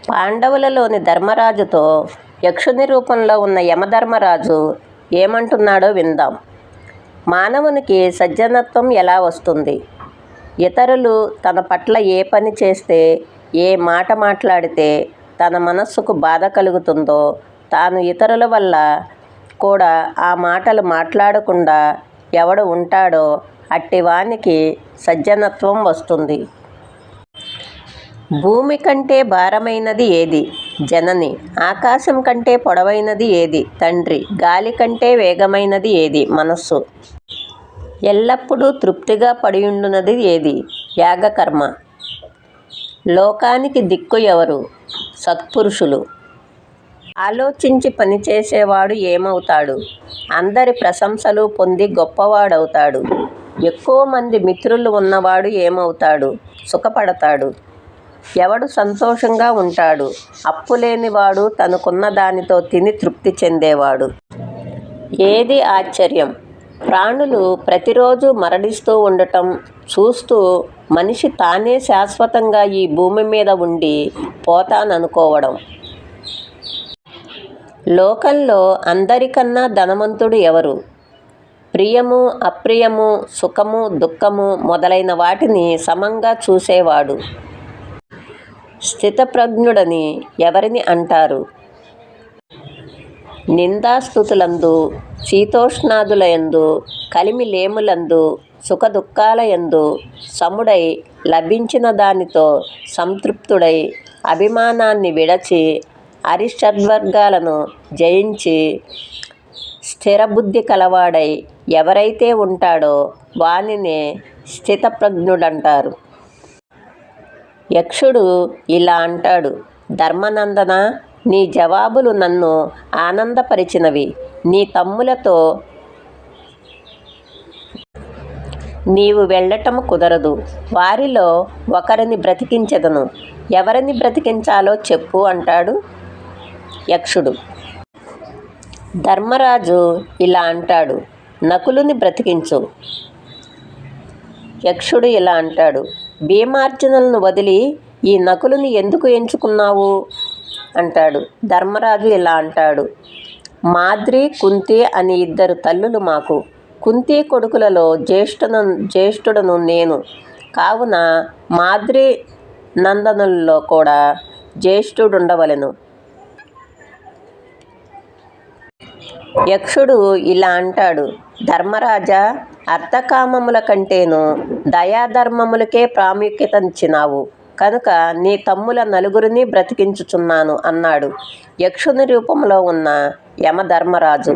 పాండవులలోని ధర్మరాజుతో యక్షుని రూపంలో ఉన్న యమధర్మరాజు ఏమంటున్నాడో విందాం. మానవునికి సజ్జనత్వం ఎలా వస్తుంది? ఇతరులు తన పట్ల ఏ పని చేస్తే, ఏ మాట మాట్లాడితే తన మనస్సుకు బాధ కలుగుతుందో, తాను ఇతరుల వల్ల కూడా ఆ మాటలు మాట్లాడకుండా ఎవడు ఉంటాడో అట్టివానికి సజ్జనత్వం వస్తుంది. భూమి కంటే భారమైనది ఏది? జనని. ఆకాశం కంటే పొడవైనది ఏది? తండ్రి. గాలి కంటే వేగమైనది ఏది? మనస్సు. ఎల్లప్పుడూ తృప్తిగా పడియుండునది ఏది? యాగకర్మ. లోకానికి దిక్కు ఎవరు? సత్పురుషులు. ఆలోచించి పనిచేసేవాడు ఏమవుతాడు? అందరి ప్రశంసలు పొంది గొప్పవాడవుతాడు. ఎక్కువ మంది మిత్రులు ఉన్నవాడు ఏమవుతాడు? సుఖపడతాడు. ఎవడు సంతోషంగా ఉంటాడు? అప్పులేనివాడు, తనకున్న దానితో తిని తృప్తి చెందేవాడు. ఏది ఆశ్చర్యం? ప్రాణులు ప్రతిరోజు మరణిస్తూ ఉండటం చూస్తూ మనిషి తానే శాశ్వతంగా ఈ భూమి మీద ఉండి పోతాననుకోవడం. లోకంలో అందరికన్నా ధనవంతుడు ఎవరు? ప్రియము, అప్రియము, సుఖము, దుఃఖము మొదలైన వాటిని సమంగా చూసేవాడు. స్థితప్రజ్ఞుడని ఎవరిని అంటారు? నిందాస్తుతులందు, శీతోష్ణాదులయందు, కలిమిలేములందు, సుఖదుఃఖాలయందు సముడై లభించిన దానితో సంతృప్తుడై అభిమానాన్ని విడచి అరిషడ్వర్గాలను జయించి స్థిరబుద్ధి కలవాడై ఎవరైతే ఉంటాడో వానినే స్థితప్రజ్ఞుడంటారు. యక్షుడు ఇలా అంటాడు: ధర్మనందన, నీ జవాబులు నన్ను ఆనందపరిచినవి. నీ తమ్ములతో నీవు వెళ్ళటం కుదరదు. వారిలో ఒకరిని బ్రతికించెదను. ఎవరిని బ్రతికించాలో చెప్పు అంటాడు యక్షుడు. ధర్మరాజు ఇలా అంటాడు: నకులుని బ్రతికించు. యక్షుడు ఇలా అంటాడు: భీమార్జునులను వదిలి ఈ నకులుని ఎందుకు ఎంచుకున్నావు అంటాడు. ధర్మరాజు ఇలా అంటాడు: మాద్రి, కుంతి అని ఇద్దరు తల్లులు మాకు. కుంతి కొడుకులలో జ్యేష్ఠుడను నేను. కావున మాద్రి నందనుల్లో కూడా జ్యేష్ఠుడుండవలెను. యక్షుడు ఇలా అంటాడు: ధర్మరాజా, అర్థకామముల కంటేను దయాధర్మములకే ప్రాముఖ్యతనిచ్చినావు కనుక నీ తమ్ముల నలుగురిని బ్రతికించుచున్నాను అన్నాడు యక్షుని రూపంలో ఉన్న యమధర్మరాజు.